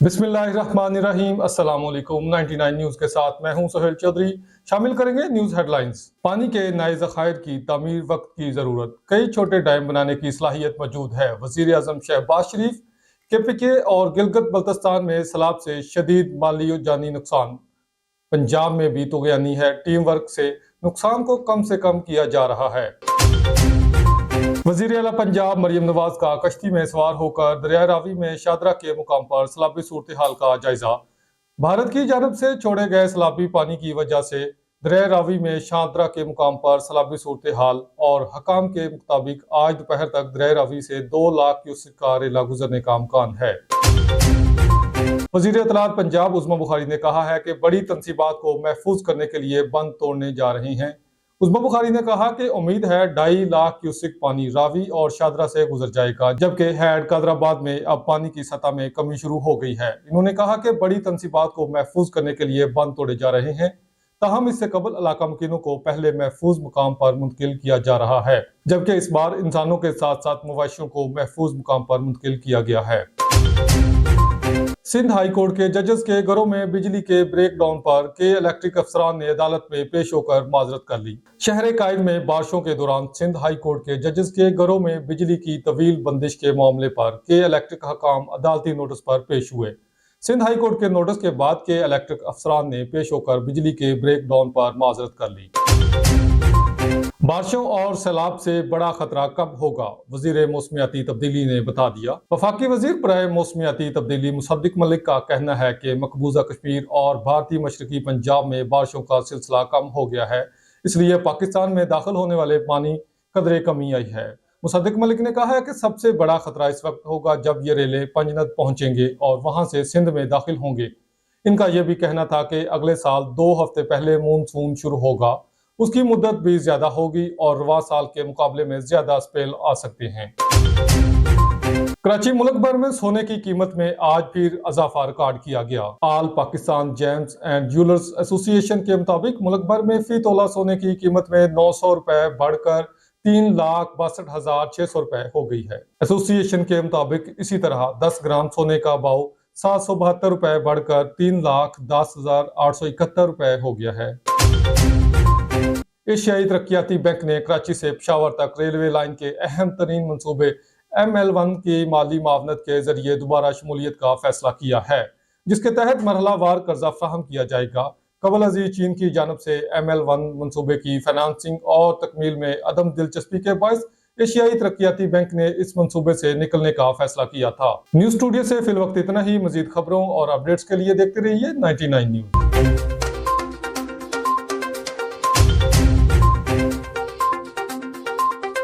बिस्मिल्लाहिर्रहमानिर्रहीम। अस्सलाम वालेकुम। 99 न्यूज के साथ मैं हूं सोहेल चौधरी। शामिल करेंगे न्यूज हेडलाइंस। पानी के नए ज़खायर की तामीर वक्त की जरूरत, कई छोटे डैम बनाने की सलाहियत मौजूद है। वजीर आजम शहबाज शरीफ। KPK और गिलगित बल्तिस्तान में सैलाब से शदीद माली और जानी नुकसान। पंजाब में भी तुगयानी है, टीम वर्क से नुकसान को कम से कम किया जा रहा है। वज़ीर आला पंजाब मरियम नवाज का कश्ती में सवार होकर दरिया रावी में शादरा के मुकाम पर सैलाबी सूरत हाल का जायजा। भारत की जानब से छोड़े गए सैलाबी पानी की वजह से दरिया रावी में शादरा के मुकाम पर सैलाबी सूरत हाल, और हकाम के मुताबिक आज दोपहर तक दरिया रावी से 2 लाख क्यूसेक का रेला गुजरने का अमकान है। वज़ीर इत्तलात पंजाब उस्मा बुखारी ने कहा है कि बड़ी तनसीबात को महफूज करने के लिए बंद तोड़ने जा रहे हैं। उस्मा बुखारी ने कहा कि उम्मीद है 2.5 लाख क्यूसेक पानी रावी और शादरा से गुजर जाएगा, जबकि हैड कादराबाद में अब पानी की सतह में कमी शुरू हो गई है। इन्होंने कहा कि बड़ी तनसीबात को महफूज करने के लिए बंद तोड़े जा रहे हैं, ताहम इससे कबल इलाका मुकीनों को पहले महफूज मुकाम पर मुंतकिल किया जा रहा है, जबकि इस बार इंसानों के साथ साथ मवेशियों को महफूज मुकाम पर मुंतकिल किया गया है। सिंध हाई कोर्ट के जजेस के घरों में बिजली के ब्रेकडाउन पर के इलेक्ट्रिक अफसरान ने अदालत में पेश होकर माजरत कर ली। शहर कायद में बारिशों के दौरान सिंध हाई कोर्ट के जजेस के घरों में बिजली की तवील बंदिश के मामले पर के इलेक्ट्रिक हकाम अदालती नोटिस पर पेश हुए। सिंध हाई कोर्ट के नोटिस के बाद के इलेक्ट्रिक अफसरान ने पेश होकर बिजली के ब्रेकडाउन पर माजरत कर ली। बारिशों और सैलाब से बड़ा खतरा कब होगा, वजीर मौसमियाती तब्दीली ने बता दिया। वफाकी वजीर बराए मौसमियाती तब्दीली मुसद्दिक मलिक का कहना है कि मकबूजा कश्मीर और भारतीय मशरकी पंजाब में बारिशों का सिलसिला कम हो गया है, इसलिए पाकिस्तान में दाखिल होने वाले पानी कदरे कमी आई है। मुसद्दिक मलिक ने कहा है कि सबसे बड़ा खतरा इस वक्त होगा जब ये रेले पंजनद पहुंचेंगे और वहां से सिंध में दाखिल होंगे। इनका यह भी कहना था कि अगले साल 2 हफ्ते पहले मानसून शुरू होगा, उसकी मुद्दत भी ज्यादा होगी और रवा साल के मुकाबले में ज्यादा स्पेल आ सकते हैं। कराची मुल्क भर में सोने की कीमत में आज फिर इजाफा रिकॉर्ड किया गया। All Pakistan gems and jewellers association के मुताबिक मुल्क भर में फी तोला सोने की कीमत में 900 रुपए बढ़कर 3,62,600 रुपए हो गई है। एसोसिएशन के मुताबिक इसी तरह 10 ग्राम सोने का भाव 772 रुपए बढ़कर 3,10,871 रुपए हो गया है। एशियाई तरक्याती बैंक ने कराची से पेशावर तक रेलवे लाइन के अहम तरीन मंसूबे ML1 की माली मावनत के जरिए दोबारा शमूलियत का फैसला किया है, जिसके तहत मरहलावार कर्जा फ्राहम किया जाएगा। कबल अजीज चीन की जानब से ML1 मंसूबे की फाइनेंसिंग और तकमील में अदम दिलचस्पी के बायस एशियाई तरक्याती बैंक ने इस मंसूबे से निकलने का फैसला किया था। न्यूज स्टूडियो से फिलवक्त इतना ही। मजीद खबरों और अपडेट्स के लिए देखते रहिए 99 न्यूज।